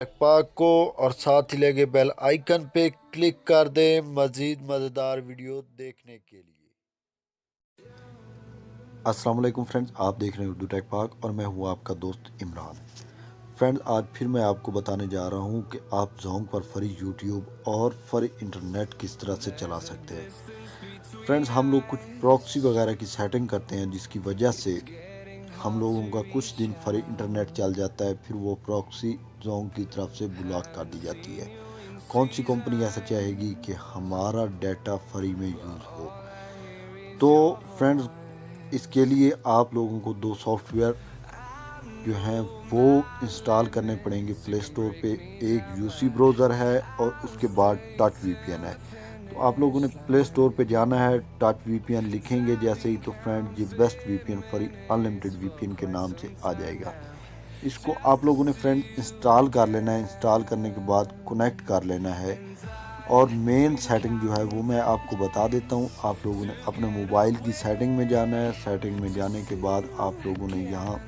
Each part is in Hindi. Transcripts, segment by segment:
पाक को और साथ ही लगे बेल आइकन पे क्लिक कर दें मज़ीद मज़ेदार वीडियो देखने के लिए। अस्सलाम वालेकुम फ्रेंड्स, आप देख रहे हैं उर्दू टेक पाक और मैं हूं आपका दोस्त इमरान। फ्रेंड्स, आज फिर मैं आपको बताने जा रहा हूं कि आप जोंग पर फ्री यूट्यूब और फ्री इंटरनेट किस तरह से चला सकते हैं। फ्रेंड्स, हम लोग कुछ प्रॉक्सी वगैरह की सेटिंग करते हैं जिसकी वजह से हम लोगों का कुछ दिन फ्री इंटरनेट चल जाता है, फिर वो प्रॉक्सी जोंग की तरफ से ब्लॉक कर दी जाती है। कौन सी कंपनी ऐसा चाहेगी कि हमारा डाटा फ्री में यूज़ हो। तो फ्रेंड्स, इसके लिए आप लोगों को दो सॉफ्टवेयर जो हैं वो इंस्टॉल करने पड़ेंगे प्ले स्टोर पे। एक यूसी ब्राउज़र है और उसके बाद टच वीपीएन है। तो आप लोगों ने प्ले स्टोर पे जाना है, टच वीपीएन लिखेंगे जैसे ही तो फ्रेंड ये best VPN free unlimited VPN के नाम से आ जाएगा। इसको आप लोगों ने फ्रेंड इंस्टॉल कर लेना है। इंस्टॉल करने के बाद कनेक्ट कर लेना है और मेन सेटिंग जो है वो मैं आपको बता देता हूँ। आप लोगों ने अपने मोबाइल की सेटिंग में जाना है। सेटिंग में जाने के बाद आप लोगों ने यहाँ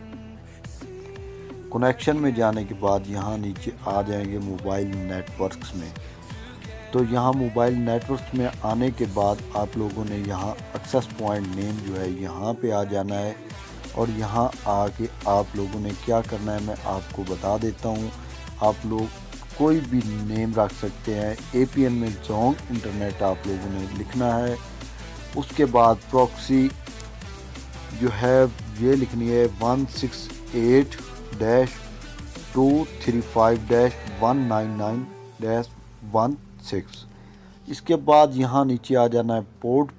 कनेक्शन में जाने के बाद यहाँ नीचे आ जाएंगे मोबाइल नेटवर्क्स में। तो यहाँ मोबाइल नेटवर्क में आने के बाद आप लोगों ने यहाँ एक्सेस पॉइंट नेम जो है यहाँ पे आ जाना है और यहाँ आके आप लोगों ने क्या करना है मैं आपको बता देता हूँ। आप लोग कोई भी नेम रख सकते हैं। एपीएन में जोंग इंटरनेट आप लोगों ने लिखना है। उसके बाद प्रॉक्सी जो है ये लिखनी है 168-235-199-16। इसके बाद यहाँ नीचे आ जाना है पोर्ट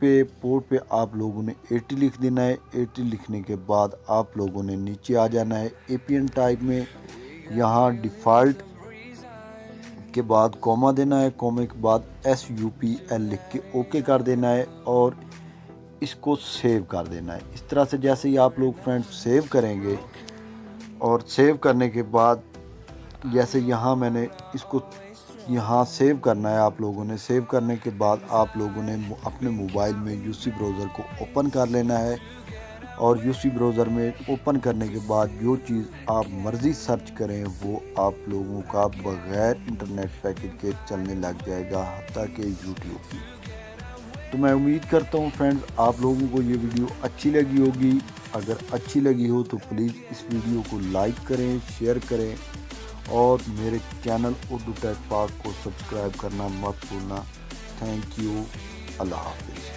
पे आप लोगों ने 80 लिख देना है। 80 लिखने के बाद आप लोगों ने नीचे आ जाना है एपीएन टाइप में। यहाँ डिफ़ॉल्ट के बाद कॉमा देना है। कॉमे के बाद SUPL लिख के ओके कर देना है और इसको सेव कर देना है। इस तरह से जैसे ही आप लोग फ्रेंड्स सेव करेंगे और सेव करने के बाद जैसे यहाँ मैंने इसको यहाँ सेव करना है। आप लोगों ने सेव करने के बाद आप लोगों ने अपने मोबाइल में यूसी ब्राउज़र को ओपन कर लेना है और यूसी ब्राउज़र में ओपन करने के बाद जो चीज़ आप मर्ज़ी सर्च करें वो आप लोगों का बग़ैर इंटरनेट पैकेज के चलने लग जाएगा, हत्ता कि यूट्यूब की। तो मैं उम्मीद करता हूँ फ्रेंड्स आप लोगों को ये वीडियो अच्छी लगी होगी। अगर अच्छी लगी हो तो प्लीज़ इस वीडियो को लाइक करें, शेयर करें और मेरे चैनल उर्दू टेक पाक को सब्सक्राइब करना मत भूलना। Thank you. अल्लाह हाफ़िज़।